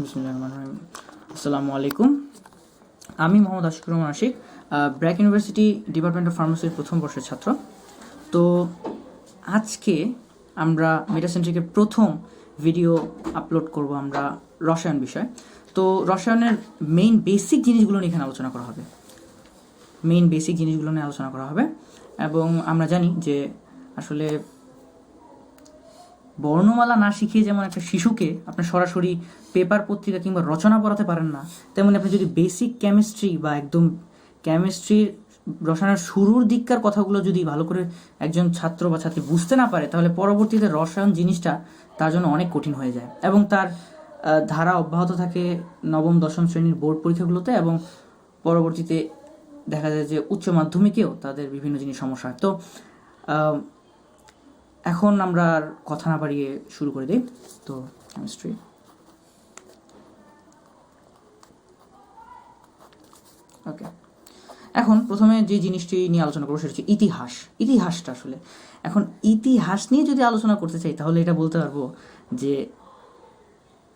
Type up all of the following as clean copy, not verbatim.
বিসমিল্লাহির রহমানির রহিম। আসসালামু আলাইকুম। আমি Mohammad Ashikur Rahman Ashik, BRAC university department of ফার্মাসির প্রথম বর্ষের ছাত্র। তো আজকে আমরা মেটাসেন্ট্রিকের প্রথম ভিডিও আপলোড করব আমরা রসায়ন বিষয়। তো রসায়নের মেইন বেসিক জিনিসগুলো নিয়ে এখানে আলোচনা করা হবে, এবং আমরা জানি যে আসলে বর্ণমালা না শিখিয়ে যেমন একটা শিশুকে আপনার সরাসরি পেপার পত্রিকা কিংবা রচনা পড়াতে পারেন না, তেমনি আপনি যদি বেসিক কেমিস্ট্রি বা একদম কেমিস্ট্রির রসায়নের শুরুর দিককার কথাগুলো যদি ভালো করে একজন ছাত্র বা ছাত্রী বুঝতে না পারে, তাহলে পরবর্তীতে রসায়ন জিনিসটা তার জন্য অনেক কঠিন হয়ে যায় এবং তার ধারা অব্যাহত থাকে নবম দশম শ্রেণীর বোর্ড পরীক্ষাগুলোতে, এবং পরবর্তীতে দেখা যায় যে উচ্চ মাধ্যমিকেও তাদের বিভিন্ন জিনিস সমস্যা হয়। তো এখন আমরা আর কথা না বাড়িয়ে শুরু করে দিই। তো কেমিস্ট্রি, ওকে, এখন প্রথমে যে জিনিসটি নিয়ে আলোচনা করবো সেটা হচ্ছে ইতিহাসটা। আসলে এখন ইতিহাস নিয়ে যদি আলোচনা করতে চাই তাহলে এটা বলতে পারবো যে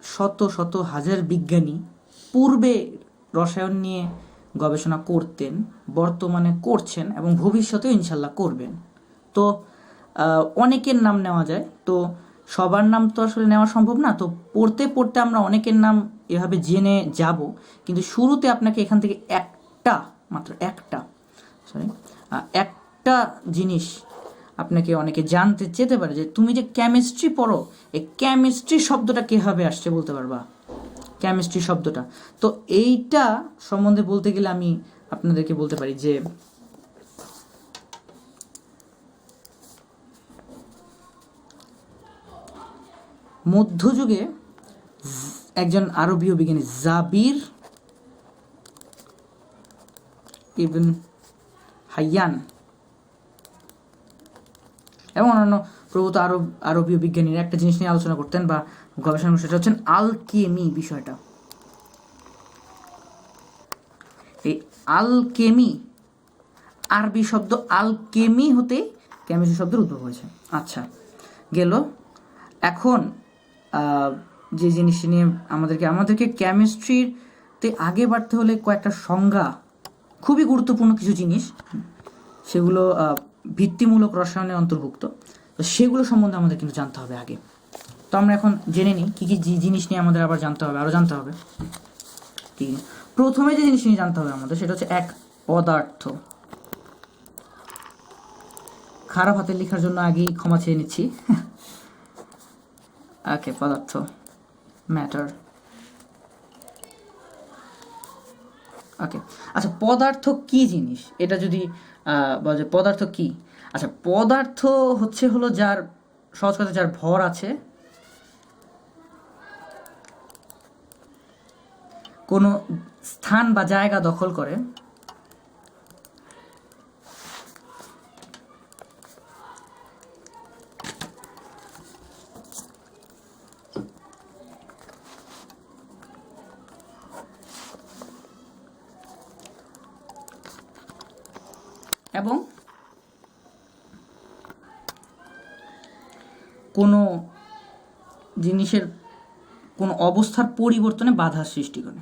শত শত হাজার বিজ্ঞানী পূর্বে রসায়ন নিয়ে গবেষণা করতেন, বর্তমানে করছেন এবং ভবিষ্যতেও ইনশাল্লাহ করবেন। তো অনেকের নাম নেওয়া যায়, তো সবার নাম তো আসলে নেওয়া সম্ভব না। তো পড়তে পড়তে আমরা অনেকের নাম এভাবে জেনে যাব, কিন্তু শুরুতে আপনাকে এখান থেকে মাত্র একটা জিনিস আপনাকে অনেকে জানতে চেতে পারে যে তুমি যে কেমিস্ট্রি পড়ো, এই কেমিস্ট্রি শব্দটা কীভাবে আসছে বলতে পারবা? কেমিস্ট্রি শব্দটা, তো এইটা সম্বন্ধে বলতে গেলে আমি আপনাদেরকে বলতে পারি যে মধ্যযুগে একজন আরবীয় বিজ্ঞানী জাবির ইবন হাইয়ান এবং অন্যান্য প্রভূত আরবীয় বিজ্ঞানীরা একটা জিনিস নিয়ে আলোচনা করতেন বা গবেষণা, সেটা হচ্ছেন আলকেমি বিষয়টা। এই আলকেমি আরবি শব্দ আলকেমি হতে কেমিস্ট্রি শব্দের উদ্ভব হয়েছে। আচ্ছা, গেল। এখন যে জিনিসটি নিয়ে আমাদেরকে কেমিস্ট্রিতে আগে বাড়তে হলে কয়েকটা সংজ্ঞা, খুবই গুরুত্বপূর্ণ কিছু জিনিস, সেগুলো ভিত্তিমূলক রসায়নের অন্তর্ভুক্ত, তো সেগুলো সম্বন্ধে আমাদের কিন্তু জানতে হবে আগে। তো আমরা এখন জেনে নিই কী কী জিনিস নিয়ে আমাদের আরও জানতে হবে। ঠিক, প্রথমে যে জিনিস নিয়ে জানতে হবে আমাদের সেটা হচ্ছে এক, পদার্থ। খারাপ হাতের লেখার জন্য আগেই ক্ষমা চেয়ে নিচ্ছি। ওকে, পদার্থ, ম্যাটার। ওকে, আচ্ছা, পদার্থ কি জিনিস এটা যদি বলে, পদার্থ কি? আচ্ছা, পদার্থ হলো যার, সহজ কথা, যার ভর আছে, কোনো স্থান বা জায়গা দখল করে, এবং কোনো জিনিসের কোনো অবস্থার পরিবর্তনে বাধা সৃষ্টি করে।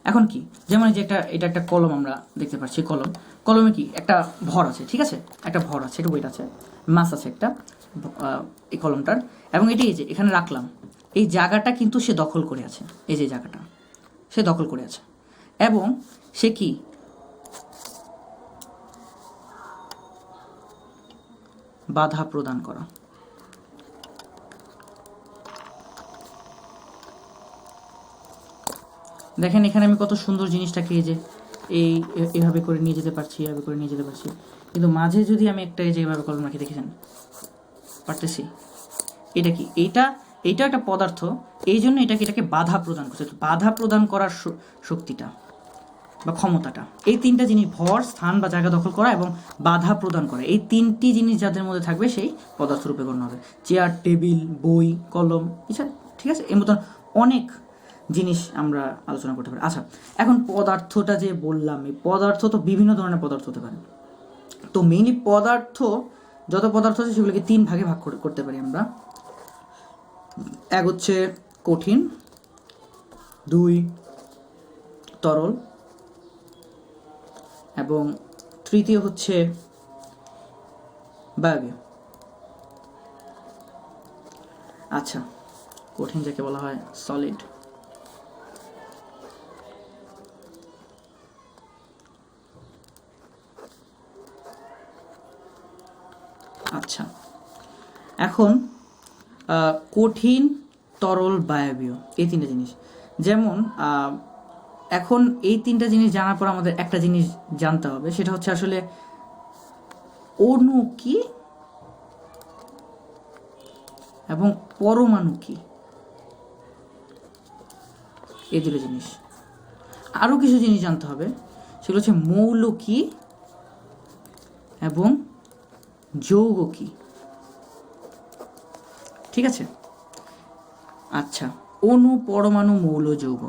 এখন কি, যেমন যে এটা একটা কলম আমরা দেখতে পাচ্ছি, কলমে কি একটা ভর আছে, ঠিক আছে, একটা ভর আছে, একটা ওয়েট আছে, মাস আছে একটা এই কলমটার, এবং এটি এই যে এখানে রাখলাম, এই জায়গাটা কিন্তু সে দখল করে আছে, এই যে জায়গাটা সে দখল করে আছে, এবং সে কি বাধা প্রদান করা। দেখেন এখানে আমি কত সুন্দর জিনিসটাকে এই যে এভাবে করে নিয়ে যেতে পারছি, কিন্তু মাঝে যদি আমি একটা এই যে এভাবে কলম রাখি, দেখেছেন, পারতেছি। এটা কি, এইটা একটা পদার্থ, এই জন্য এটাকে বাধা প্রদান করছে। বাধা প্রদান করার শক্তিটা বা ক্ষমতাটা, এই তিনটা জিনিস, ভর, স্থান বা জায়গা দখল করা এবং বাধা প্রদান করা, এই তিনটি জিনিস যাদের মধ্যে থাকবে সেই পদার্থ রূপে গণ্য হবে। চেয়ার, টেবিল, বই, কলম, এছাড়া ঠিক আছে, এর মতন অনেক জিনিস আমরা আলোচনা করতে পারি। আচ্ছা, এখন পদার্থটা যে বললাম, এই পদার্থ তো বিভিন্ন ধরনের পদার্থ হতে পারে। তো মেইনলি যত পদার্থ আছে সেগুলোকে তিন ভাগে ভাগ করতে পারি আমরা। এক হচ্ছে কঠিন, 2 তরল এবং তৃতীয় হচ্ছে বায়বীয়। আচ্ছা, কঠিন যাকে বলা হয় সলিড। আচ্ছা, এখন কঠিন, তরল, বায়বীয় এই তিনটা জিনিস। যেমন এখন এই তিনটা জিনিস জানার পর আমাদের একটা জিনিস জানতে হবে, সেটা হচ্ছে আসলে অণু কি এবং পরমাণু কি, এই দুটো জিনিস। আরও কিছু জিনিস জানতে হবে, সেগুলো হচ্ছে মৌল কি এবং যৌগ কি। ঠিক আছে? আচ্ছা, অণু, পরমাণু, মৌল, যৌগ,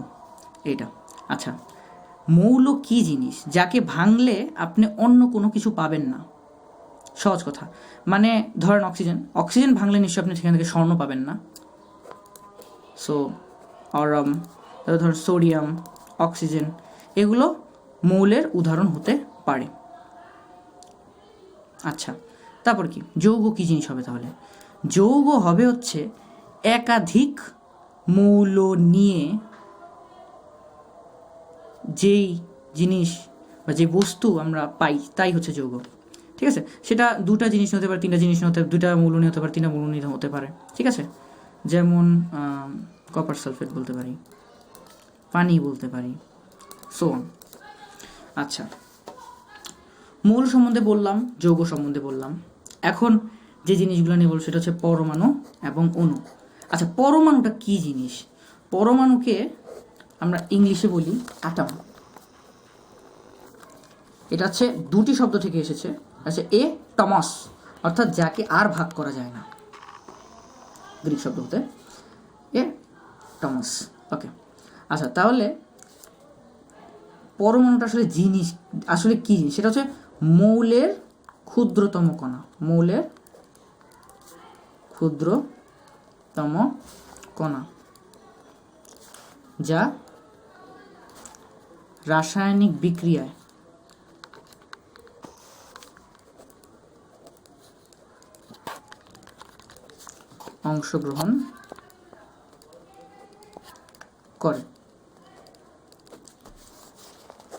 এটা। আচ্ছা, মৌল কি জিনিস যাকে ভাঙলে আপনি অন্য কোনো কিছু পাবেন না? সহজ কথা, মানে ধরেন অক্সিজেন ভাঙলে নিশ্চয়ই আপনি সেখান থেকে স্বর্ণ পাবেন না। সো অরম, ধর সোডিয়াম, অক্সিজেন, এগুলো মৌলের উদাহরণ হতে পারে। আচ্ছা, তারপর কি যৌগ কি জিনিস হবে? তাহলে যৌগ হবে হচ্ছে একাধিক মৌল নিয়ে যেই জিনিস বা যে বস্তু আমরা পাই তাই হচ্ছে যৌগ। ঠিক আছে? সেটা দুটা জিনিস হতে পারে, তিনটা জিনিস হতে পারে, দুইটা মৌল নিয়ে হতে পারে, তিনটা মৌল নিয়ে হতে পারে। ঠিক আছে? যেমন কপার সালফেট বলতে পারি, পানি বলতে পারি, সো অন। আচ্ছা, মৌল সম্বন্ধে বললাম, যৌগ সম্বন্ধে বললাম। এখন যে জিনিসগুলো নিয়ে বলবো সেটা হচ্ছে পরমাণু এবং অণু। আচ্ছা, পরমাণুটা কি জিনিস? পরমাণুকে আমরা ইংলিশে বলি অ্যাটম। এটা হচ্ছে দুটি শব্দ থেকে এসেছে। আচ্ছা, এ টমাস, অর্থাৎ যাকে আর ভাগ করা যায় না, গ্রিক শব্দ হতে এ টমাস। ওকে, আচ্ছা, তাহলে পরমাণুটা আসলে জিনিস, আসলে কি জিনিস? সেটা হচ্ছে মৌলের ক্ষুদ্রতম কণা, মৌলের ক্ষুদ্রতম কণা, যা রাসায়নিক বিক্রিয়ায় অংশগ্রহণ করে,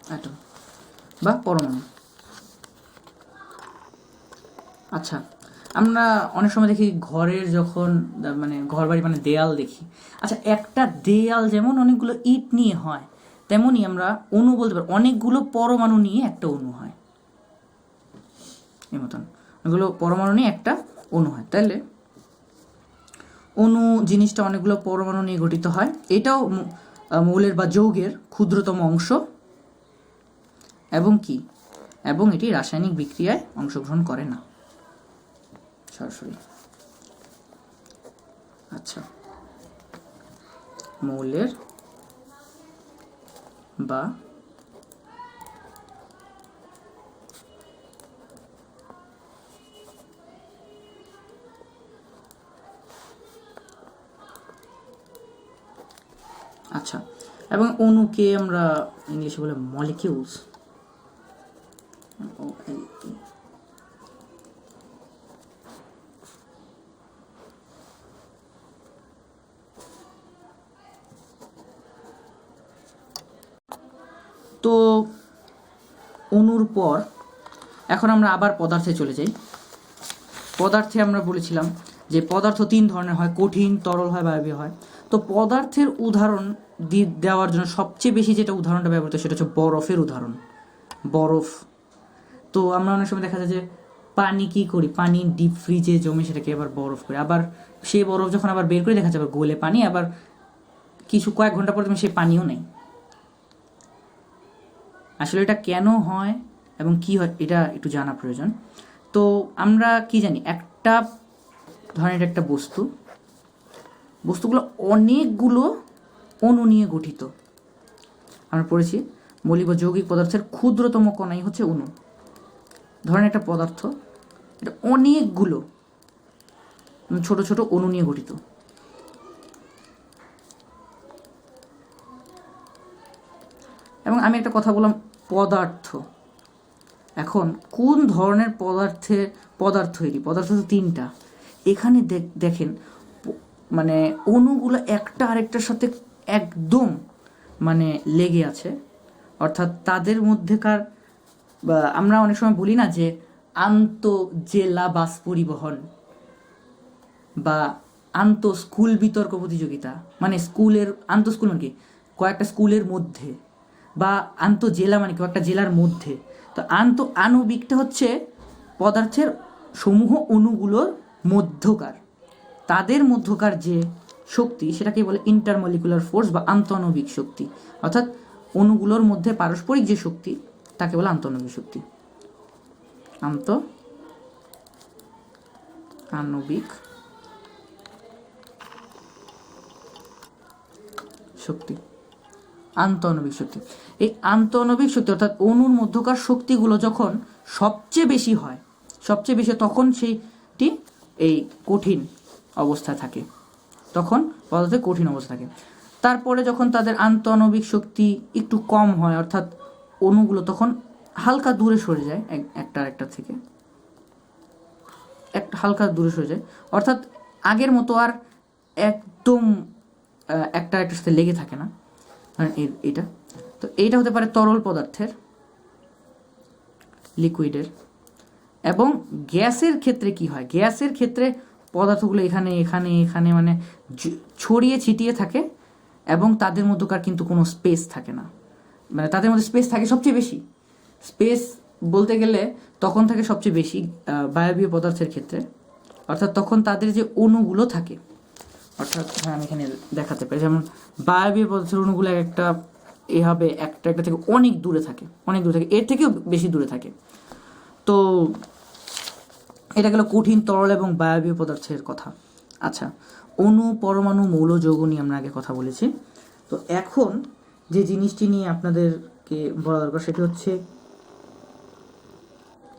অ্যাটম বা পরমাণু। আচ্ছা, আমরা অনেক সময় দেখি ঘরের যখন মানে ঘর বাড়ি মানে দেয়াল দেখি। আচ্ছা, একটা দেয়াল যেমন অনেকগুলো ইট নিয়ে হয়, তেমনই আমরা অণু বলতে পারি অনেকগুলো পরমাণু নিয়ে একটা অণু হয়। এই মতন অনেকগুলো পরমাণু নিয়ে একটা অণু হয়। তাহলে অণু জিনিসটা অনেকগুলো পরমাণু নিয়ে গঠিত হয়। এটাও মৌলের বা যৌগের ক্ষুদ্রতম অংশ এবং কি, এবং এটি রাসায়নিক বিক্রিয়ায় অংশগ্রহণ করে না সরাসরি। আচ্ছা, মৌলের বা আচ্ছা, এবং অণুকে আমরা ইংলিশে বলে মলিকিউলস। তো অণুর পর এখন আমরা আবার পদার্থে চলে যাই। পদার্থে আমরা বলেছিলাম যে পদার্থ তিন ধরনের হয়, কঠিন, তরল হয়, বায়বীয় হয়। তো পদার্থের উদাহরণ দেওয়ার জন্য সবচেয়ে বেশি যেটা উদাহরণটা ব্যবহৃত সেটা হচ্ছে বরফের উদাহরণ, বরফ। তো আমরা অনেক সময় দেখা যায় যে পানি কী করি, পানি ডিপ ফ্রিজে জমে সেটাকে আবার বরফ করি, আবার সেই বরফ যখন আবার বের করে দেখা যাবে গলে পানি, আবার কয়েক ঘন্টা পর তুমি সেই পানিও নেই। আসলে এটা কেন হয় এবং কি হয় এটা একটু জানা প্রয়োজন। তো আমরা কি জানি, একটা ধরনের একটা বস্তুগুলো অনেকগুলো অণু নিয়ে গঠিত। আমরা পড়েছি মৌলিক বা যৌগিক পদার্থের ক্ষুদ্রতম কণাই হচ্ছে অণু। ধরেন একটা পদার্থ, এটা অনেকগুলো ছোট ছোট অণু নিয়ে গঠিত। এবং আমি একটা কথা বললাম পদার্থ। এখন কোন ধরনের পদার্থ এটি? পদার্থ তো তিনটা। এখানে দেখেন মানে অণুগুলো একটা আরেকটার সাথে একদম মানে লেগে আছে, অর্থাৎ তাদের মধ্যেকার আমরা অনেক সময় বলি না যে আন্তঃজেলা বাস পরিবহন বা স্কুল বিতর্ক প্রতিযোগিতা, মানে স্কুলের স্কুল মানে কি কয়েকটা স্কুলের মধ্যে, বা জেলা মানে কয়েকটা জেলার মধ্যে। তো আণবিকটা হচ্ছে পদার্থের সমূহ অণুগুলোর মধ্যকার, তাদের মধ্যকার যে শক্তি সেটাকে বলে ইন্টারমলিকুলার ফোর্স বা আন্তঃআণবিক শক্তি, অর্থাৎ অণুগুলোর মধ্যে পারস্পরিক যে শক্তি তাকে বলে আন্তঃআণবিক শক্তি। আণবিক শক্তি, আন্তঃআণবিক শক্তি। এই আন্তঃআণবিক শক্তি অর্থাৎ অণুর মধ্যকার শক্তিগুলো যখন সবচেয়ে বেশি হয়, তখন সেইটি এই কঠিন অবস্থায় থাকে, তখন পদার্থে কঠিন অবস্থা থাকে। তারপরে যখন তাদের আন্তঃআণবিক শক্তি একটু কম হয়, অর্থাৎ অণুগুলো তখন হালকা দূরে সরে যায় একটা আরেকটা থেকে, হালকা দূরে সরে যায়, অর্থাৎ আগের মতো আর একদম একটা আরেকটার সাথে লেগে থাকে না। এটা তো এইটা হতে পারে তরল পদার্থের, লিকুইডের। এবং গ্যাসের ক্ষেত্রে কি হয়? গ্যাসের ক্ষেত্রে পদার্থগুলো এখানে এখানে এখানে মানে ছড়িয়ে ছিটিয়ে থাকে এবং তাদের মধ্যকার কিন্তু কোনো স্পেস থাকে না। মানে তাদের মধ্যে স্পেস থাকে সবচেয়ে বেশি, স্পেস বলতে গেলে তখন থাকে সবচেয়ে বেশি বায়বীয় পদার্থের ক্ষেত্রে, অর্থাৎ তখন তাদের যে অণুগুলো থাকে, অর্থাৎ আমি এখানে দেখাতে পারি, যেমন বায়বীয় পদার্থের অণুগুলো একটা এভাবে একটা থেকে অনেক দূরে থাকে, এর থেকেও বেশি দূরে থাকে। তো এটা গেল কঠিন, তরল এবং বায়বীয় পদার্থের কথা। আচ্ছা, অণু, পরমাণু, মৌল, যৌগ নিয়ে আমরা আগে কথা বলেছি। তো এখন যে জিনিসটি নিয়ে আপনাদেরকে বলা দরকার সেটি হচ্ছে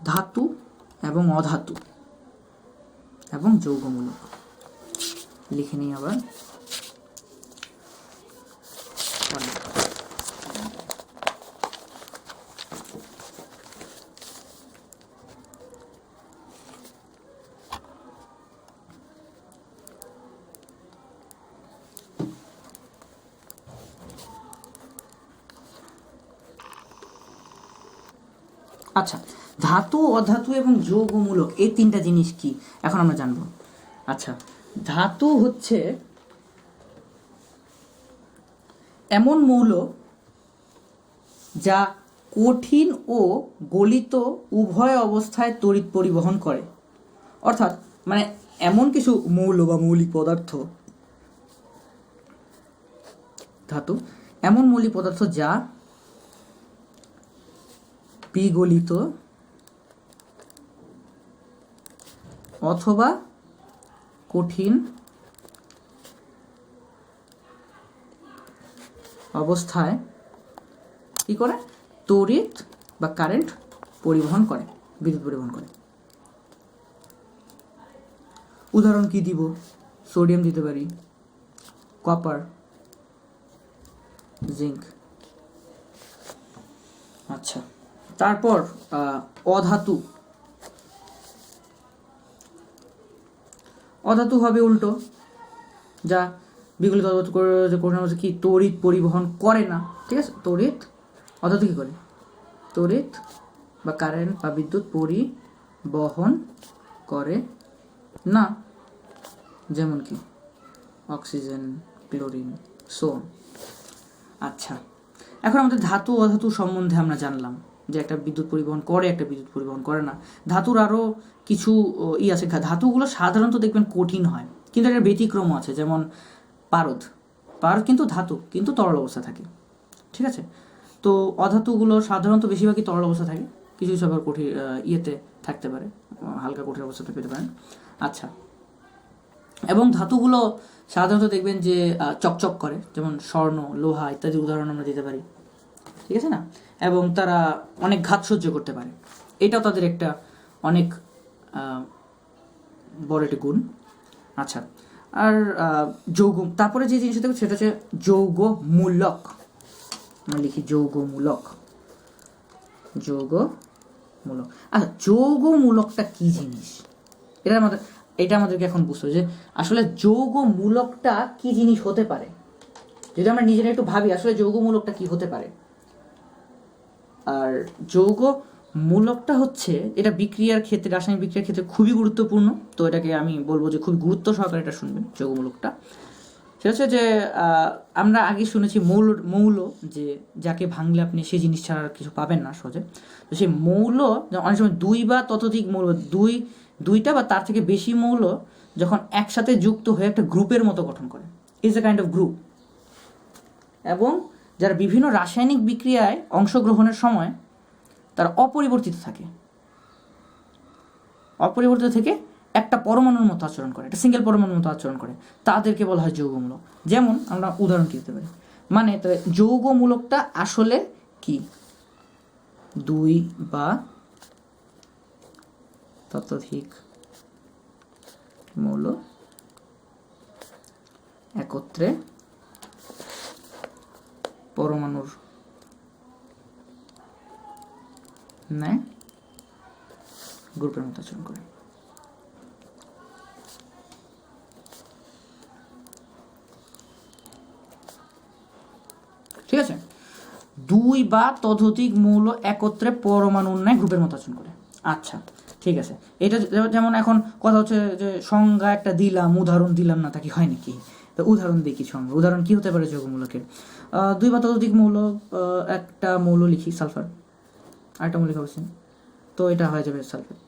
ধাতু এবং অধাতু এবং যৌগমূলক। লিখে নিই আবার। আচ্ছা, ধাতু, অধাতু এবং যৌগমূলক এই তিনটা জিনিস কি এখন আমরা জানবো। আচ্ছা, ধাতু হচ্ছে এমন মৌল যা কঠিন ও গলিত উভয় অবস্থায় তড়িৎ পরিবহন করে, অর্থাৎ মানে এমন কিছু মৌল বা মৌলিক পদার্থ, ধাতু এমন মৌলিক পদার্থ যা বিগলিত অথবা কঠিন অবস্থায় কি করে? তড়িৎ বা কারেন্ট পরিবহন করে, বিদ্যুৎ পরিবহন করে। উদাহরণ কি দিব? সোডিয়াম দিতে পারি, কপার, জিঙ্ক। আচ্ছা, তারপর অধাতু। অধাতু হবে উল্টো, যা বিগলিত কঠিন অবস্থা কি তড়িৎ পরিবহন করে না, ঠিক আছে? অধাতু কি করে? তড়িৎ বা কারেন্ট বা বিদ্যুৎ পরিবহন করে না, যেমন কি অক্সিজেন, ক্লোরিন, সোন। আচ্ছা, এখন আমাদের ধাতু অধাতু সম্বন্ধে আমরা জানলাম যে একটা বিদ্যুৎ পরিবহন করে, একটা বিদ্যুৎ পরিবহন করে না। ধাতুর আরও কিছু আছে। ধাতুগুলো সাধারণত দেখবেন কঠিন হয়, কিন্তু একটা ব্যতিক্রম আছে, যেমন পারদ কিন্তু ধাতু, কিন্তু তরল অবস্থা থাকে, ঠিক আছে? তো অধাতুগুলো সাধারণত বেশিরভাগই তরল অবস্থা থাকে, কিছু কিছু আবার কঠিন থাকতে পারে, হালকা কঠিন অবস্থাতে পেতে পারেন। আচ্ছা, এবং ধাতুগুলো সাধারণত দেখবেন যে চকচক করে, যেমন স্বর্ণ, লোহা ইত্যাদি উদাহরণ আমরা দিতে পারি, ঠিক আছে না? এবং তারা অনেক ঘাত সহ্য করতে পারে, এটাও তাদের একটা অনেক বড় একটা গুণ। আচ্ছা, আর যৌগ, তারপরে যে জিনিসটা দেখো সেটা হচ্ছে যৌগমূলক। আমরা লিখি যৌগমূলক। যৌগমূলক। আচ্ছা, যৌগমূলকটা কি জিনিস, এটা আমাদেরকে এখন বুঝতে হবে যে আসলে যৌগমূলকটা কি জিনিস হতে পারে। যদি আমরা নিজেরা একটু ভাবি আসলে যৌগমূলকটা কি হতে পারে। আর যৌগমূলকটা হচ্ছে, এটা বিক্রিয়ার ক্ষেত্রে, রাসায়নিক বিক্রিয়ার ক্ষেত্রে খুবই গুরুত্বপূর্ণ। তো এটাকে আমি বলবো যে খুব গুরুত্ব সহকারে এটা শুনবেন। যৌগমূলকটা সেটা হচ্ছে যে আমরা আগে শুনেছি মৌল, যে যাকে ভাঙলে আপনি সেই জিনিস ছাড়া আর কিছু পাবেন না সহজে। তো সেই মৌল অনেক সময় দুই বা ততোধিক মৌল, দুইটা বা তার থেকে বেশি মৌল যখন একসাথে যুক্ত হয়ে একটা গ্রুপের মতো গঠন করে, is a kind of group. এবং যারা বিভিন্ন রাসায়নিক বিক্রিয়ায় অংশগ্রহণের সময় তারা অপরিবর্তিত থেকে একটা পরমাণুর মতো আচরণ করে, একটা সিঙ্গেল পরমাণুর মতো আচরণ করে, তাদেরকে বলা হয় যৌগমূলক। যেমন আমরা উদাহরণ দিতে পারি, মানে যৌগমূলকটা আসলে কি, দুই বা ততোধিক মৌল একত্রে পরমাণুর ন্যায় গ্রুপের মতো আচরণ করে। ঠিক আছে, দুই বা ততোধিক মৌল একত্রে পরমাণুর ন্যায় গ্রুপের মতো আচরণ করে। আচ্ছা ঠিক আছে, এটা যেমন এখন কথা হচ্ছে যে সংজ্ঞা একটা দিলাম, উদাহরণ দিলাম না, তা কি হয় নাকি? তো উদাহরণ দিই কিছু। আমরা উদাহরণ কি হতে পারে যৌগমূলকের? দুই বা ততোধিক মৌল, একটা মৌল লিখি সালফার, আরেকটা মৌল লিখা হচ্ছে, তো এটা হয়ে যাবে সালফেট।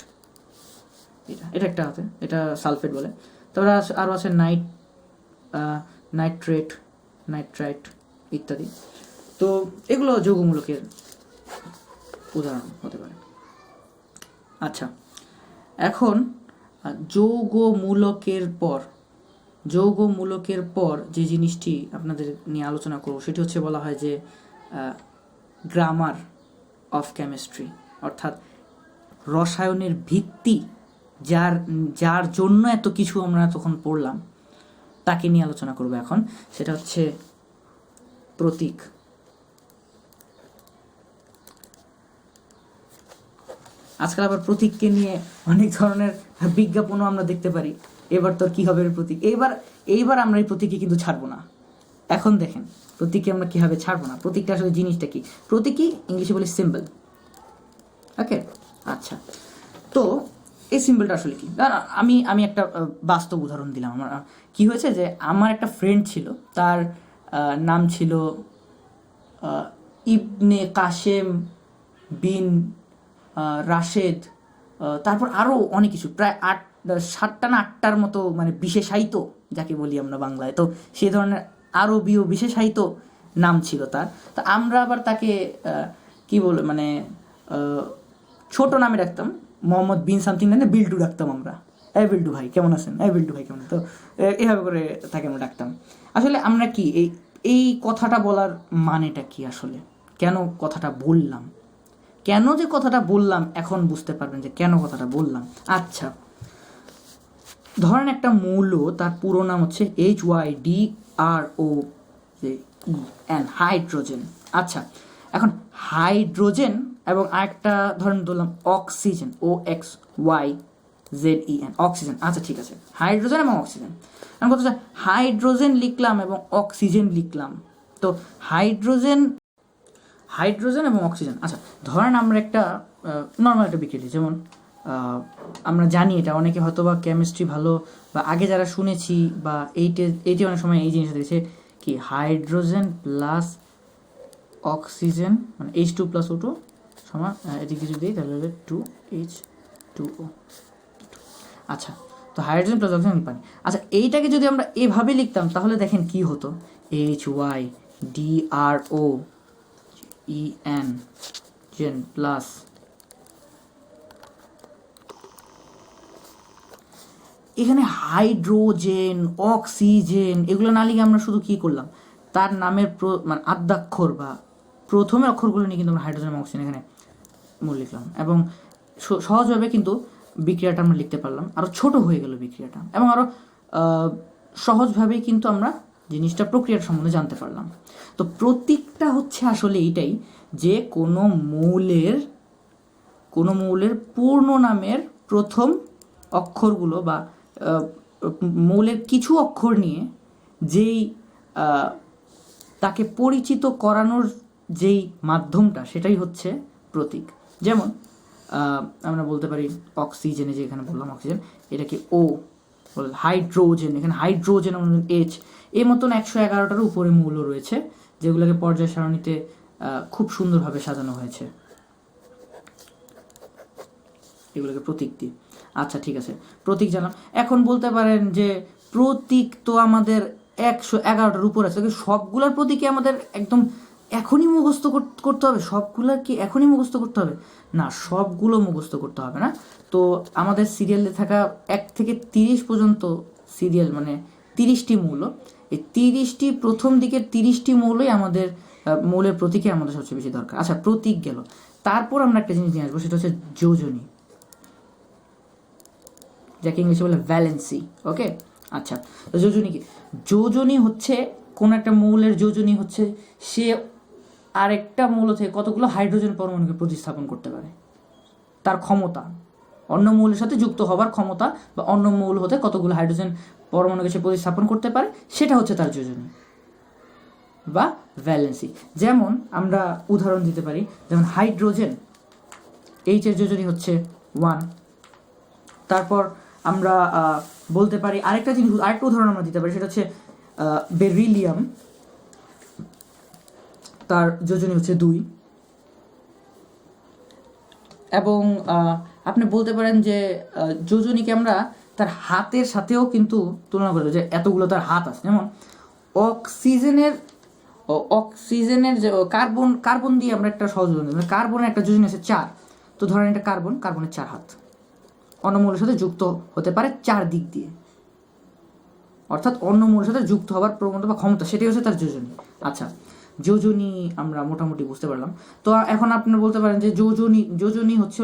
এটা একটা আছে, এটা সালফেট বলে। তারপরে আরও আছে নাইট্রাইট ইত্যাদি। তো এগুলো যৌগমূলকের উদাহরণ হতে পারে। আচ্ছা, এখন যৌগমূলকের পর যে জিনিসটি আপনাদের নিয়ে আলোচনা করব সেটি হচ্ছে বলা হয় যে গ্রামার অফ কেমিস্ট্রি, অর্থাৎ রসায়নের ভিত্তি, যার জন্য এত কিছু আমরা তখন পড়লাম, তাকে নিয়ে আলোচনা করব এখন। সেটা হচ্ছে প্রতীক। আজকাল আবার প্রতীককে নিয়ে অনেক ধরনের বিজ্ঞাপনও আমরা দেখতে পারি। এবার তো কি হবে প্রতীক, এইবার আমরা এই প্রতীককে কিন্তু ছাড়বো না। এখন দেখেন প্রতীককে আমরা কিভাবে ছাড়বো না। প্রতীকটা আসলে জিনিসটা কি? প্রতীকই ইংলিশে বলি সিম্বল। ওকে, আচ্ছা, তো এই সিম্বলটা আসলে কি? আমি একটা বাস্তব উদাহরণ দিলাম। আমার কি হয়েছে যে আমার একটা ফ্রেন্ড ছিল, তার নাম ছিল ইবনে কাসেম বিন রাশেদ, তারপর আরও অনেক কিছু, প্রায় 7টা না 8টার মতো মানে বিশেষায়িত যাকে বলি আমরা বাংলায়, তো সেই ধরনের আরবীয় বিশেষায়িত নাম ছিল তার। তো আমরা আবার তাকে কি বলে মানে ছোট নামে রাখতাম, মোহাম্মদ বিন সামথিং নামে বিল্টু ডাকতাম আমরা। বিল্টু ভাই কেমন আছেন, বিল্টু ভাই কেমন? তো এভাবে করে তাকে আমরা ডাকতাম। আসলে আমরা কি এই কথাটা বলার মানেটা কি, আসলে কেন কথাটা বললাম, কেন যে কথাটা বললাম এখন বুঝতে পারবেন যে কেন কথাটা বললাম। আচ্ছা, ধরেন একটা মৌল, তার পুরো নাম হচ্ছে HYDROEN, হাইড্রোজেন। আচ্ছা, এখন হাইড্রোজেন এবং আরেকটা ধরেন ধরলাম অক্সিজেন, OXYZEN, অক্সিজেন। আচ্ছা ঠিক আছে, হাইড্রোজেন এবং অক্সিজেন। আমি কথা হচ্ছে হাইড্রোজেন লিখলাম এবং অক্সিজেন লিখলাম, তো হাইড্রোজেন এবং অক্সিজেন। আচ্ছা, ধরেন আমরা একটা নর্মাল একটা বিক্রিয়া, যেমন আমরা জানি, এটা অনেকে হয়তো বা কেমিস্ট্রি ভালো বা আগে যারা শুনেছি বা এইটে অনেক সময় এই জিনিসটা দেখছে কি, হাইড্রোজেন প্লাস অক্সিজেন মানে H2+O2 সমান, এদিকে যদি তাহলে হবে 2H2O। আচ্ছা, তো হাইড্রোজেন প্লাস অক্সিজেন পানি। আচ্ছা, এইটাকে যদি আমরা এভাবে লিখতাম তাহলে দেখেন কি হতো, HYDROEN জেন প্লাস এখানে হাইড্রোজেন, অক্সিজেন এগুলো না লিখে আমরা শুধু কি করলাম, তার নামের মানে আদ্যাক্ষর বা প্রথমের অক্ষরগুলো নিয়ে কিন্তু আমরা হাইড্রোজেন এবং অক্সিজেন এখানে মূল লিখলাম, এবং সহজভাবে কিন্তু বিক্রিয়াটা আমরা লিখতে পারলাম। আরও ছোট হয়ে গেল বিক্রিয়াটা, এবং আরও সহজভাবেই কিন্তু আমরা জিনিসটা প্রক্রিয়ার সম্বন্ধে জানতে পারলাম। তো প্রতীকটা হচ্ছে আসলে এইটাই যে কোনো মৌলের পূর্ণ নামের প্রথম অক্ষরগুলো বা মৌলের কিছু অক্ষর নিয়ে যেই তাকে পরিচিত করানোর যেই মাধ্যমটা সেটাই হচ্ছে প্রতীক। যেমন আমরা বলতে পারি অক্সিজেনে, যে এখানে বললাম অক্সিজেন, এটাকে ও, হাইড্রোজেন, এখানে হাইড্রোজেন এইচ, এই মতন 111টার উপরে মৌল রয়েছে যেগুলোকে পর্যায় সারণীতে খুব সুন্দরভাবে সাজানো হয়েছে, এগুলোকে প্রতীক দিয়ে। আচ্ছা ঠিক আছে, প্রতীক জানলাম। এখন বলতে পারেন যে প্রতীক তো আমাদের 111টার উপর আছে, সবগুলোর প্রতীকই আমাদের একদম এখনই মুখস্থ করতে হবে? সবগুলোর কি এখনই মুখস্থ করতে হবে? না, সবগুলো মুখস্থ করতে হবে না। তো আমাদের সিরিয়ালে থাকা 1 থেকে 30 পর্যন্ত সিরিয়াল, মানে 30টি মৌল, এই 30টি প্রথম দিকের 30টি মৌলই আমাদের মৌলের প্রতীকে আমাদের সবচেয়ে বেশি দরকার। আচ্ছা, প্রতীক গেল, তারপর আমরা একটা জিনিস নিয়ে আসবো, সেটা হচ্ছে যোজনী, যাকে ইংলিশে বলে ভ্যালেন্সি। ওকে, আচ্ছা, তো যোজনী কি? যোজনী হচ্ছে কোন একটা মৌলের যোজনী হচ্ছে সে আরেকটা মৌল থেকে কতগুলো হাইড্রোজেন পরমাণুকে প্রতিস্থাপন করতে পারে, তার ক্ষমতা, অন্য মৌলের সাথে যুক্ত হবার ক্ষমতা, বা অন্য মৌল হতে কতগুলো হাইড্রোজেন পরমাণুকে সে প্রতিস্থাপন করতে পারে, সেটা হচ্ছে তার যোজনী বা ভ্যালেন্সি। যেমন আমরা উদাহরণ দিতে পারি, যেমন হাইড্রোজেন, এইচ এর যোজনী হচ্ছে 1। তারপর আমরা বলতে পারি আরেকটা উদাহরণ আমরা দিতে পারি, সেটা হচ্ছে বেরিলিয়াম, তার যোজনী হচ্ছে 2। এবং আপনি বলতে পারেন যে যোজনীকে আমরা তার হাতের সাথেও কিন্তু তুলনা করতে, যে এতগুলো তার হাত আছে। যেমন অক্সিজেনের যে কার্বন দিয়ে আমরা একটা সহজ উদাহরণ দিই, কার্বনের একটা যোজনী আছে 4। তো ধরেন এটা কার্বনের 4 হাত, অন্য মৌলের সাথে যুক্ত হতে পারে 4 দিক দিয়ে, অর্থাৎ অন্য মৌলের সাথে যুক্ত হবার প্রবণতা বা ক্ষমতা, সেটাই হচ্ছে তার যোজনী। আচ্ছা, যোজনী আমরা মোটামুটি বুঝতে পারলাম। তো এখন আপনি বলতে পারেন যে যোজনী হচ্ছে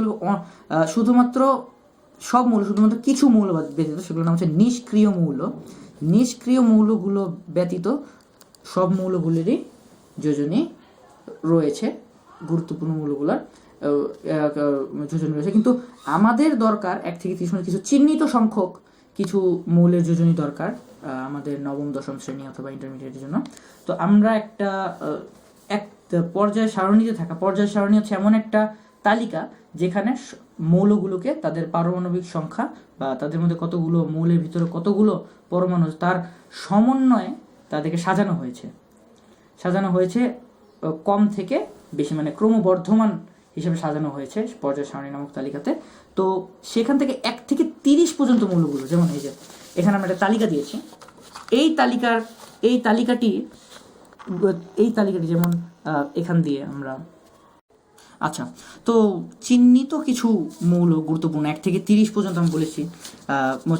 শুধুমাত্র সব মৌল, শুধুমাত্র কিছু মৌল ব্যতীত, সেগুলোর নাম হচ্ছে নিষ্ক্রিয় মৌল। নিষ্ক্রিয় মৌলগুলো ব্যতীত সব মৌলগুলিরই যোজনী রয়েছে, গুরুত্বপূর্ণ মৌলগুলোর যোজনী রয়েছে। কিন্তু আমাদের দরকার 1 থেকে 30 কিছু চিহ্নিত সংখ্যক কিছু মৌলের যোজনী দরকার আমাদের নবম দশম শ্রেণী অথবা ইন্টারমিডিয়েটের জন্য। তো আমরা একটা পর্যায় সারণীতে থাকা, পর্যায় সারণী হচ্ছে এমন একটা তালিকা যেখানে মৌলগুলোকে তাদের পারমাণবিক সংখ্যা বা তাদের মধ্যে কতগুলো মৌলের ভিতরে কতগুলো পরমাণু, তার সমন্বয়ে তাদেরকে সাজানো হয়েছে কম থেকে বেশি, মানে ক্রমবর্ধমান হিসেবে সাজানো হয়েছে পর্যায় সারণী নামক তালিকাতে। তো সেখান থেকে 1 থেকে 30 পর্যন্ত মৌলগুলো, যেমন এই যে এখানে আমরা একটা তালিকা দিয়েছি, এই তালিকাটি যেমন এখান দিয়ে আমরা, আচ্ছা, তো চিহ্নিত কিছু মৌল গুরুত্বপূর্ণ 1 থেকে 30 পর্যন্ত আমি বলেছি,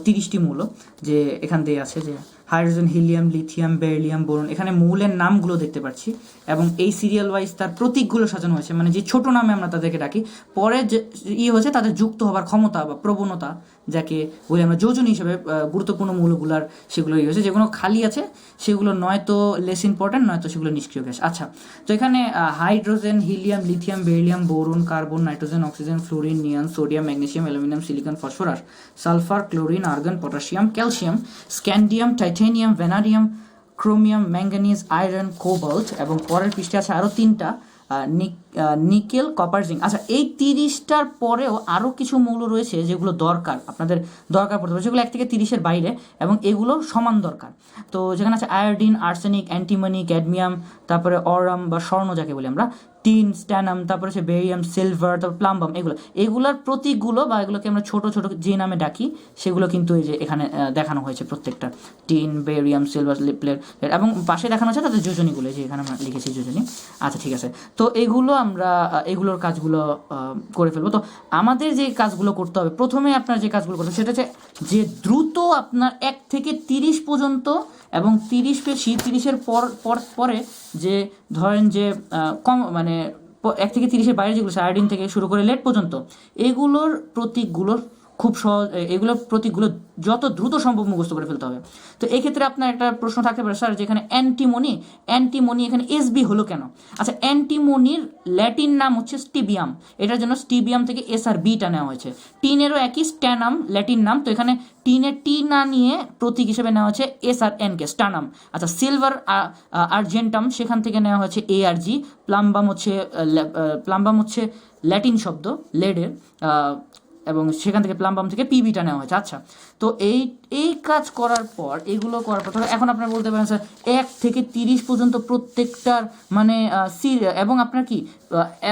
30টি মৌল যে এখান দিয়ে আছে, যে hydrogen, helium, lithium, beryllium, boron, এখানে মৌলের নামগুলো দেখতে পাচ্ছি এবং এই সিরিয়াল ওয়াইজ তার প্রতীকগুলো সাজানো হয়েছে, মানে যে ছোট নামে আমরা তাদেরকে ডাকি, পরে যে হয়েছে তাদের যুক্ত হবার ক্ষমতা বা প্রবণতা, যাকে বলি আমরা যোজনী হিসেবে গুরুত্বপূর্ণ মৌলগুলার, সেগুলো হয়েছে। যেগুলো খালি আছে সেগুলো নয়তো লেস ইম্পর্টেন্ট, নয়তো সেগুলো নিষ্ক্রিয় গ্যাস। আচ্ছা, তো এখানে hydrogen, helium, lithium, beryllium, boron, carbon, nitrogen, oxygen, fluorine, neon, sodium, magnesium, aluminium, silicon, phosphorus, sulphur, chlorine, argon, potassium, calcium, scandium, titanium, vanadium, chromium, manganese, iron, cobalt, এবং পরের পৃষ্ঠে আছে আরও 3টা, নিকেল, কপার, জিঙ্ক। আচ্ছা, এই 30টার পরেও আরও কিছু মৌল রয়েছে যেগুলো আপনাদের দরকার পড়তে পারে, সেগুলো 1 থেকে 30-এর বাইরে এবং এগুলো সমান দরকার। তো যেখানে আছে আয়োডিন, আর্সেনিক, অ্যান্টিমনি, ক্যাডমিয়াম, তারপরে অরাম বা স্বর্ণ যাকে বলি আমরা, টিন, স্ট্যানাম, তারপরে হচ্ছে বেরিয়াম, সিলভার, তারপর প্লাম্বাম, এগুলোর প্রতীকগুলো বা এগুলোকে আমরা ছোট ছোট যে নামে ডাকি সেগুলো কিন্তু এই যে এখানে দেখানো হয়েছে প্রত্যেকটা, টিন, বেরিয়াম, সিলভার, প্লেট, এবং পাশে দেখানো হচ্ছে তাদের যোজনীগুলো, যে এখানে আমরা লিখেছি যোজনী। আচ্ছা ঠিক আছে, তো এগুলোর কাজগুলো করে ফেলবো। তো আমাদের যে কাজগুলো করতে হবে, প্রথমে আপনার যে কাজগুলো করতে হবে সেটা হচ্ছে যে দ্রুত আপনার 1 থেকে 30 পর্যন্ত এবং 30-এর পরে যে ধরেন যে কম, মানে 1 থেকে 30-এর বাইরে যেগুলো আয়োডিন থেকে শুরু করে লেড পর্যন্ত, এগুলোর প্রতীকগুলোর খুব সহজ, এগুলো প্রতীকগুলো যত দ্রুত সম্ভব মুখস্থ করে ফেলতে হবে। তো এই ক্ষেত্রে আপনার একটা প্রশ্ন থাকতে পারে, স্যার যেখানে অ্যান্টিমনি এখানে এসবি হলো কেন? আচ্ছা, অ্যান্টিমনির ল্যাটিন নাম হচ্ছে স্টিবিয়াম, এটার জন্য স্টিবিয়াম থেকে এস আর বিটা নেওয়া হয়েছে। টিনেরও একই স্ট্যানাম ল্যাটিন নাম, তো এখানে টিনের টি না নিয়ে প্রতীক হিসেবে নেওয়া হচ্ছে এস আর এন কে, স্টানাম। আচ্ছা, সিলভার আর্জেন্টাম সেখান থেকে নেওয়া হচ্ছে এ আর জি। প্লাম্বাম হচ্ছে ল্যাটিন শব্দ লেডের, এবং সেখান থেকে প্লাম্বাম থেকে পিবিটা নেওয়া হয়েছে। আচ্ছা, তো এই কাজ করার পর, এগুলো করার পর এখন আপনারা বলতে পারেন স্যার 1 থেকে 30 পর্যন্ত প্রত্যেকটার মানে এবং আপনার কি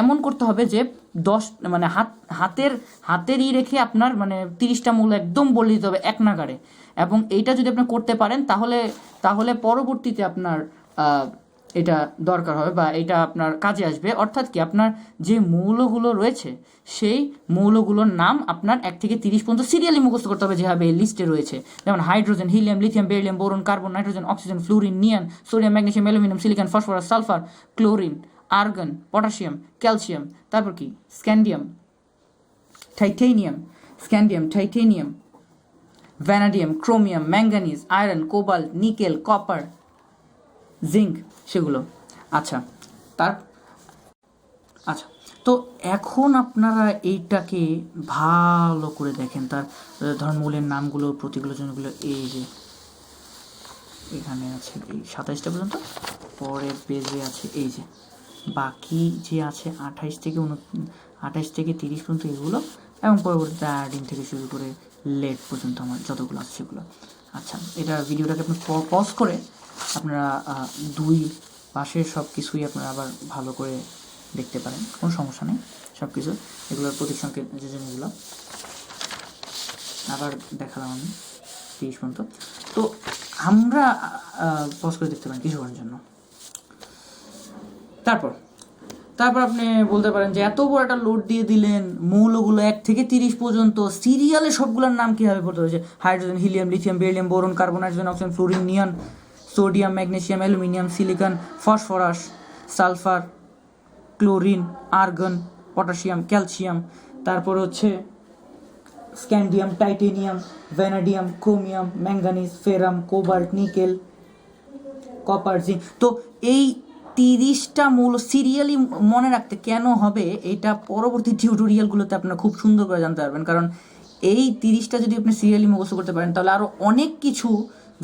এমন করতে হবে যে 10 মানে হাতের রেখে আপনার মানে 30টা মূল একদম বলে দিতে হবে এক নাগাড়ে। এবং এইটা যদি আপনি করতে পারেন তাহলে পরবর্তীতে আপনার এটা দরকার হবে বা এটা আপনার কাজে আসবে। অর্থাৎ কি, আপনার যে মৌলগুলো রয়েছে সেই মৌলগুলোর নাম আপনার 1 থেকে 30 পর্যন্ত সিরিয়ালি মুখস্থ করতে হবে, যেভাবে এই লিস্টে রয়েছে। যেমন hydrogen, helium, lithium, beryllium, boron, carbon, nitrogen, oxygen, fluorine, neon, sodium, magnesium, aluminium, silicon, phosphorus, sulphur, chlorine, argon, potassium, calcium, তারপর কি scandium, titanium, vanadium, chromium, manganese, iron, cobalt, nickel, copper, zinc, সেগুলো। আচ্ছা তো এখন আপনারা এইটাকে ভালো করে দেখেন, তার ধরুন মূলের নামগুলো, প্রতীকগুলো, জনগুলো এই যে এখানে আছে এই 27টা পর্যন্ত, পরের পেজে আছে এই যে বাকি যে আছে 28 থেকে 30 পর্যন্ত এগুলো, এবং পরবর্তীতে আয়োডিন থেকে শুরু করে লেড পর্যন্ত আমার যতগুলো আছে সেগুলো। আচ্ছা, এটা ভিডিওটাকে আপনি পজ করে আপনারা 2 পাশের সব কিছুই আপনারা আবার ভালো করে দেখতে পারেন, কোনো সমস্যা নেই। সব কিছু এগুলোর প্রতীক সংকেত যে জিনিসগুলো আবার দেখালাম আমি 30 পর্যন্ত। তো আমরা পজ করে দেখতে পারেন কিছুক্ষণের জন্য। তারপর আপনি বলতে পারেন যে এত বড় একটা লোড দিয়ে দিলেন, মৌলগুলো 1 থেকে 30 পর্যন্ত সিরিয়ালে সবগুলোর নাম কীভাবে পড়তে হয়েছে? Hydrogen, helium, lithium, beryllium, boron, carbon, nitrogen, oxygen, fluorine, neon, sodium, magnesium, aluminium, silicon, phosphorus, sulphur, chlorine, argon, potassium, calcium, তারপর হচ্ছে scandium, titanium, vanadium, chromium, manganese, ferrum, cobalt, nickel, copper, zinc. তো এই 30টা মৌল সিরিয়ালি মনে রাখতে কেন হবে, এটা পরবর্তী টিউটোরিয়ালগুলোতে আপনারা খুব সুন্দর করে জানতে পারবেন। কারণ এই 30টা যদি আপনি সিরিয়ালি মুখস্থ করতে পারেন, তাহলে আরও অনেক কিছু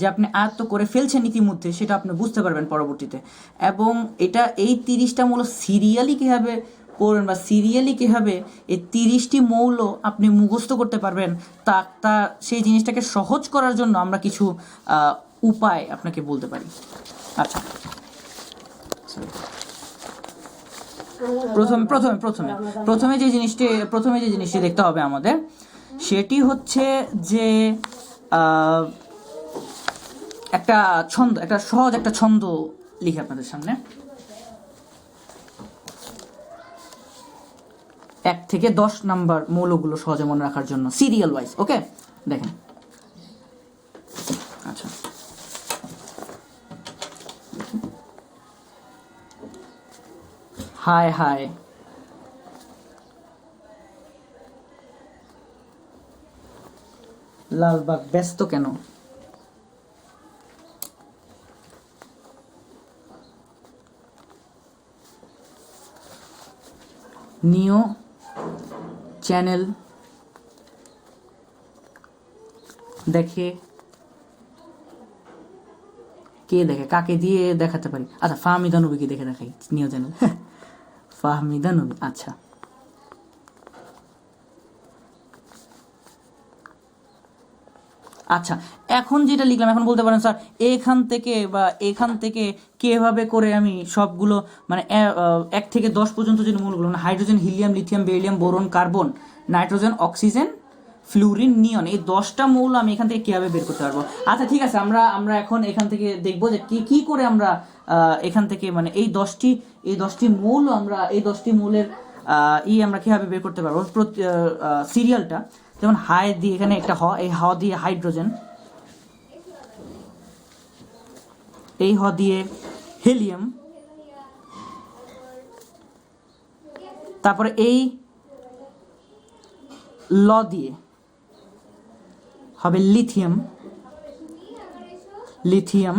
যে আপনি আয়ত্ত করে ফেলছেন ইতিমধ্যে সেটা আপনি বুঝতে পারবেন পরবর্তীতে। এবং এই 30টা মৌল সিরিয়ালি কীভাবে করবেন বা সিরিয়ালি কীভাবে এই 30টি মৌল আপনি মুখস্থ করতে পারবেন, তা সেই জিনিসটাকে সহজ করার জন্য আমরা কিছু উপায় আপনাকে বলতে পারি। আচ্ছা, প্রথমে যে জিনিসটি দেখতে হবে আমাদের, সেটি হচ্ছে যে একটা সহজ একটা ছন্দ লিখে আপনাদের সামনে 1 থেকে 10 নাম্বার মৌলগুলো সহজে মনে রাখার জন্য সিরিয়াল ওয়াইজ। ওকে, দেখেন। আচ্ছা, হাই লালবাগ ব্যস্ত কেন? নিও চ্যানেল দেখে, কে দেখে? কাকে দিয়ে দেখাতে পারি? আচ্ছা, ফাহমিদা নবীকে দেখে দেখাই নিও চ্যানেল। ফাহমিদা নবী। আচ্ছা, এখন যেটা লিখলাম, এখন বলতে পারেন স্যার এখান থেকে কিভাবে করে আমি সবগুলো মানে 1 থেকে 10 পর্যন্ত যে মৌলগুলো মানে hydrogen, helium, lithium, beryllium, boron, carbon, nitrogen, oxygen, fluorine, neon, এই 10টা মৌল আমি এখান থেকে কিভাবে বের করতে পারবো? আচ্ছা, ঠিক আছে, আমরা এখন এখান থেকে দেখবো যে কি করে আমরা এখান থেকে মানে এই 10টি মৌল এই 10টি মৌলের আমরা কিভাবে বের করতে পারবো সিরিয়ালটা। যেমন হাই দিয়ে এখানে একটা এই হ দিয়ে হাইড্রোজেন, এই হ দিয়ে হিলিয়াম, তারপরে এই ল দিয়ে হবে লিথিয়াম, লিথিয়াম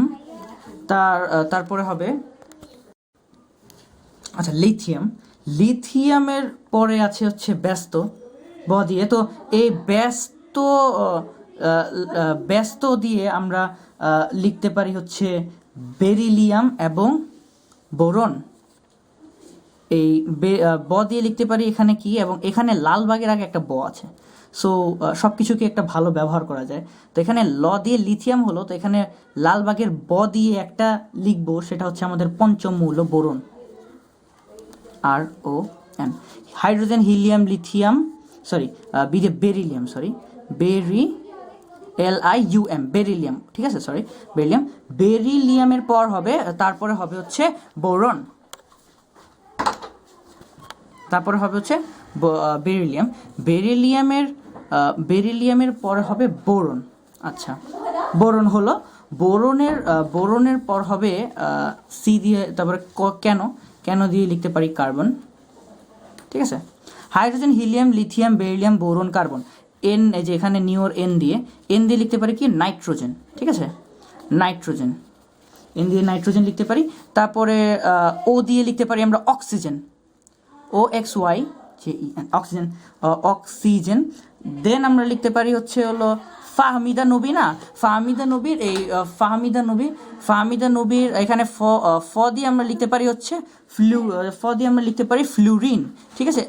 তারপরে হবে আচ্ছা লিথিয়াম, লিথিয়ামের পরে আছে হচ্ছে ব্যস্ত ব দিয়ে। তো এই ব্যস্ত দিয়ে আমরা লিখতে পারি হচ্ছে বেরিলিয়াম এবং বোরন। এই ব দিয়ে লিখতে পারি এখানে কি, এবং এখানে লালবাগের আগে একটা ব আছে, সো সব কিছুকে একটা ভালো ব্যবহার করা যায়। তো এখানে ল দিয়ে লিথিয়াম হলো, তো এখানে লালবাগের ব দিয়ে একটা লিখবো, সেটা হচ্ছে আমাদের পঞ্চম মৌল boron, RON। Hydrogen, helium, lithium, sorry beryllium, LIUM, beryllium, ঠিক আছে, বেরিলিয়াম। বেরিলিয়ামের পর হবে, তারপরে হবে হচ্ছে বোরন, তারপরে হবে হচ্ছে বেরিলিয়াম। বেরিলিয়ামের পরে হবে বোরন। আচ্ছা, বোরন হলো, বোরনের পর হবে সি দিয়ে, তারপরে কেন দিয়ে লিখতে পারি কার্বন, ঠিক আছে। Hydrogen, helium, lithium, beryllium, boron, carbon. N, এই যে এখানে নিওর এন দিয়ে লিখতে পারি কি নাইট্রোজেন, ঠিক আছে, নাইট্রোজেন, এন দিয়ে নাইট্রোজেন লিখতে পারি। তারপরে ও দিয়ে লিখতে পারি আমরা অক্সিজেন, OXYGEN, অক্সিজেন, অক্সিজেন। দেন আমরা লিখতে পারি হচ্ছে হলো ফাহমিদা নবী, না ফাহমিদা নবীর, এই ফাহমিদা নবীর এখানে ফ দিয়ে আমরা লিখতে পারি হচ্ছে ফ্লুরিন, ঠিক আছে,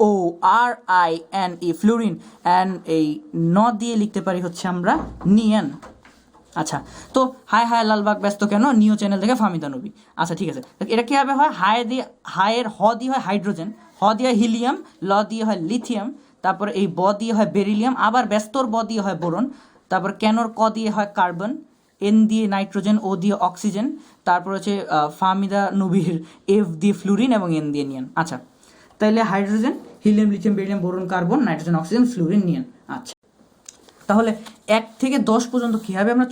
FLUORINE, ফ্লুরিন। অ্যান্ড এই ন দিয়ে লিখতে পারি হচ্ছে আমরা নিয়ন। আচ্ছা, তো হায় লালবাগ ব্যস্ত কেন, নিও চ্যানেল থেকে ফাহমিদা নবী। আচ্ছা, ঠিক আছে, এটা কীভাবে হয়, হায়ের হ দিয়ে হয় হাইড্রোজেন, হ দিয়ে হয় হিলিয়াম, ল দিয়ে হয় লিথিয়াম, তারপরে এই ব দিয়ে হয় বেরিলিয়াম, আবার ব্যস্তর ব দিয়ে হয় বোরন, তারপর কেনর ক দিয়ে হয় কার্বন, এন দিয়ে নাইট্রোজেন, ও দিয়ে অক্সিজেন, তারপর হচ্ছে ফাহমিদা নবীর এফ দিয়ে ফ্লুরিন এবং এন দিয়ে নিয়ন। আচ্ছা, তাইলে hydrogen, helium, lithium, beryllium, boron, carbon, nitrogen, oxygen, fluorine, neon. আচ্ছা, তাহলে 1 থেকে 10 পর্যন্ত কীভাবে আমরা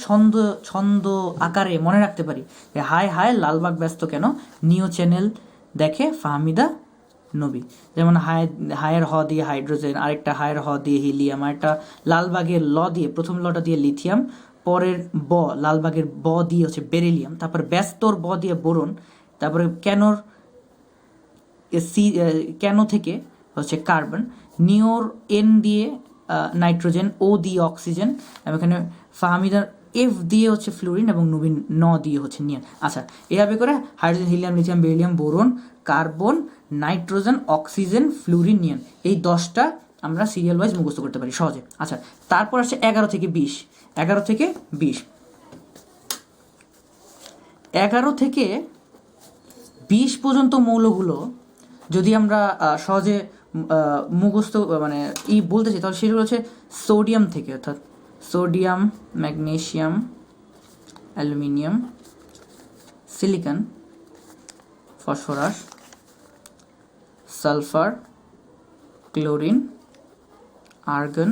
ছন্দ আকারে মনে রাখতে পারি যে হায় লালবাগ ব্যস্ত কেন, নিও চ্যানেল দেখে ফাহমিদা নবী। যেমন হায়ের হ দিয়ে হাইড্রোজেন, আরেকটা হায়ের হ দিয়ে হিলিয়াম, আরেকটা লালবাগের ল দিয়ে, প্রথম লটা দিয়ে লিথিয়াম, পরের লালবাগের ব দিয়ে হচ্ছে বেরিলিয়াম, তারপর ব্যস্তর ব দিয়ে বোরন, তারপরে কেন থেকে হচ্ছে কার্বন, নিওর এন দিয়ে নাইট্রোজেন, ও দিয়ে অক্সিজেন, এবং এখানে ফাহমিদার এফ দিয়ে হচ্ছে ফ্লুরিন, এবং নবীন ন দিয়ে হচ্ছে নিয়ন। আচ্ছা, এভাবে করে hydrogen, helium, lithium, beryllium, boron, carbon, nitrogen, oxygen, fluorine, neon, এই 10টা আমরা সিরিয়াল ওয়াইজ মুখস্থ করতে পারি সহজে। আচ্ছা, তারপর আসছে 11 থেকে 20। 11 থেকে 20 পর্যন্ত মৌলগুলো যদি আমরা সহজে মুখস্থ মানে বলতে চাই, তাহলে সেগুলো হচ্ছে সোডিয়াম থেকে, অর্থাৎ sodium, magnesium, aluminium, silicon, phosphorus, sulphur, chlorine, argon,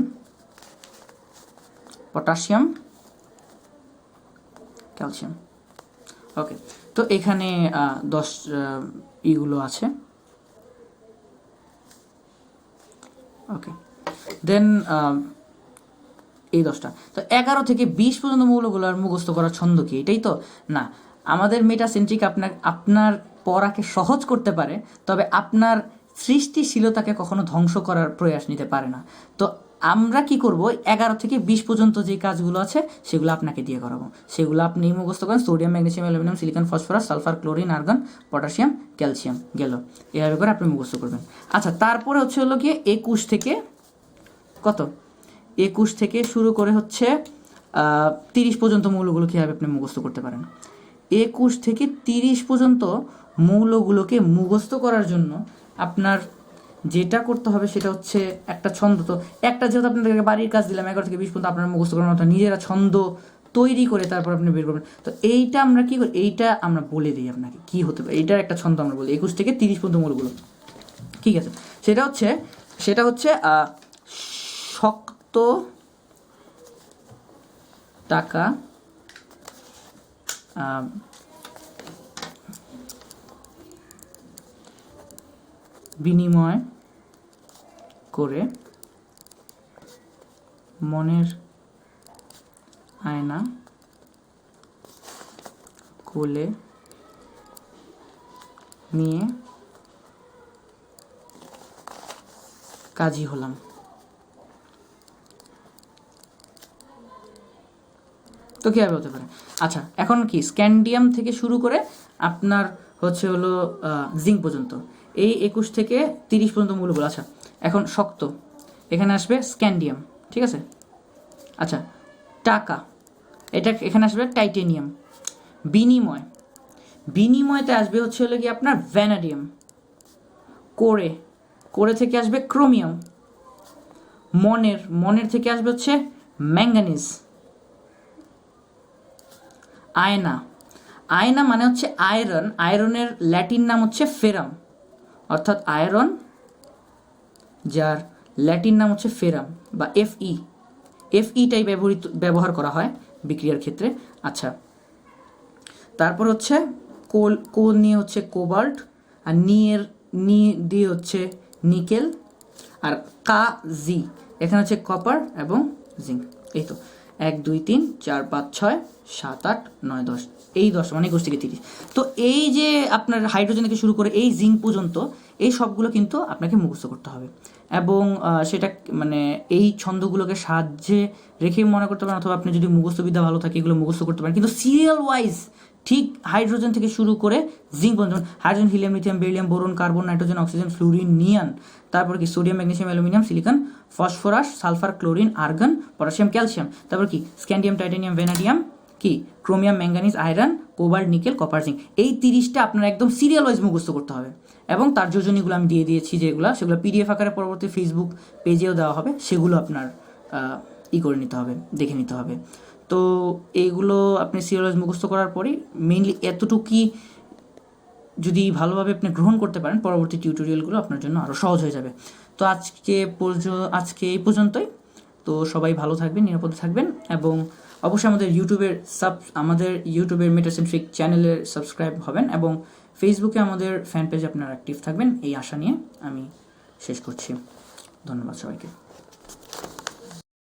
potassium, calcium. Okay, তো এখানে 10 ইগুলো আছে। ওকে, দেন এই 10টা, তো 11 থেকে 20 পর্যন্ত মৌলগুলো আর মুখস্থ করার ছন্দ কি, এটাই তো না। আমাদের মেটাসেন্ট্রিক আপনার পড়াকে সহজ করতে পারে, তবে আপনার সৃষ্টিশীলতাকে কখনো ধ্বংস করার প্রয়াস নিতে পারে না। তো আমরা কি করব, 11 থেকে 20 পর্যন্ত যে কাজগুলো আছে সেগুলো আপনাকে দিয়ে করাবো, সেগুলো আপনি মুখস্থ করেন। Sodium, magnesium, aluminium, silicon, phosphorus, sulphur, chlorine, argon, potassium, calcium গেল, এভাবে করে আপনি মুখস্থ করবেন। আচ্ছা, তারপরে হচ্ছে হলো গিয়ে 21 থেকে কত, 21 থেকে শুরু করে হচ্ছে 30 পর্যন্ত মৌলগুলো কীভাবে আপনি মুখস্থ করতে পারেন। 21 থেকে 30 পর্যন্ত মৌলগুলোকে মুখস্থ করার জন্য আপনার যেটা করতে হবে সেটা হচ্ছে একটা ছন্দ। তো একটা যেহেতু আপনাদেরকে বাড়ির কাজ দিলাম, 11 থেকে 20 পর্যন্ত আপনারা মুখস্থ করার মতো নিজেরা ছন্দ তৈরি করে তারপর আপনি বের করবেন। তো এইটা আমরা কী করি, এইটা আমরা বলে দিই আপনাকে কী হতে পারে, এইটার একটা ছন্দ আমরা বলি। 21 থেকে 30 পর্যন্ত মৌলগুলো, ঠিক আছে, সেটা হচ্ছে শক্ত টাকা বিনিময় করে মনের আয়না কোলে নিয়ে কাজী হলাম। তো কীভাবে হতে পারে? আচ্ছা, এখন কি স্ক্যান্ডিয়াম থেকে শুরু করে আপনার হচ্ছে হলো জিঙ্ক পর্যন্ত, এই 21 থেকে 30 পর্যন্ত মূলগুলো। আচ্ছা, এখন শক্ত, এখানে আসবে স্ক্যান্ডিয়াম, ঠিক আছে। আচ্ছা, টাকা, এটা এখানে আসবে টাইটেনিয়াম। বিনিময়, বিনিময়তে আসবে হচ্ছে হলো কি আপনার ভ্যানাডিয়াম। কোরে, কোরে থেকে আসবে ক্রোমিয়াম। মনের, মনের থেকে আসবে হচ্ছে ম্যাঙ্গানিজ। আয়না, আয়না মানে হচ্ছে আয়রন, আয়রনের ল্যাটিন নাম হচ্ছে ফেরাম, অর্থাৎ আয়রন যার ল্যাটিন নাম হচ্ছে ফেরাম বা Fe, Feটাই ব্যবহার করা হয় বিক্রিয়ার ক্ষেত্রে। আচ্ছা, তারপর হচ্ছে কোল, কোল নিয়ে হচ্ছে কোবাল্ট, আর নি দিয়ে হচ্ছে নিকেল, আর জি এখানে হচ্ছে কপার এবং জিঙ্ক। এই তো 1 2 3 4 5 6 7 8 9 10, এই 10 মানে 21 থেকে 30। তো এই যে আপনার হাইড্রোজেন থেকে শুরু করে এই জিঙ্ক পর্যন্ত, এই সবগুলো কিন্তু আপনাকে মুখস্থ করতে হবে, এবং সেটা মানে এই ছন্দগুলোকে সাহায্যে রেখে মনে করতে পারেন, অথবা আপনি যদি মুখস্থবিদ্যা ভালো থাকে এগুলো মুখস্থ করতে পারেন, কিন্তু সিরিয়াল ওয়াইজ ঠিক হাইড্রোজেন থেকে শুরু করে জিঙ্ক পর্যন্ত, hydrogen, helium, lithium, beryllium, boron, carbon, nitrogen, oxygen, fluorine, neon, তারপর কি sodium, magnesium, aluminium, silicon, phosphorus, sulphur, chlorine, argon, potassium, calcium, তারপর কি স্ক্যান্ডিয়াম, টাইটেনিয়াম, ভ্যানাডিয়াম, কি chromium, manganese, iron, cobalt, nickel, copper, zinc. এই 30টা আপনার একদম সিরিয়াল ওয়াইজ মুখস্থ করতে হবে, এবং তার যোজনীগুলো আমি দিয়ে দিয়েছি যেগুলো, সেগুলো PDF আকারে পরবর্তী ফেসবুক পেজেও দেওয়া হবে, সেগুলো আপনার করে নিতে হবে, দেখে নিতে হবে। তো এইগুলো আপনি সিরিয়াল ওয়াইজ মুখস্থ করার পরেই মেইনলি এতটুকুই যদি ভালোভাবে আপনি গ্রহণ করতে পারেন, পরবর্তী টিউটোরিয়ালগুলো আপনার জন্য আরও সহজ হয়ে যাবে। তো আজকে এই পর্যন্তই। তো সবাই ভালো থাকবেন, নিরাপদে থাকবেন, এবং অবশ্যই আমাদের ইউটিউবের মেটাসেন্ট্রিক চ্যানেলের সাবস্ক্রাইব হবেন, এবং ফেসবুকে আমাদের ফ্যান পেজে আপনারা অ্যাক্টিভ থাকবেন, এই আশা নিয়ে আমি শেষ করছি। ধন্যবাদ সবাইকে।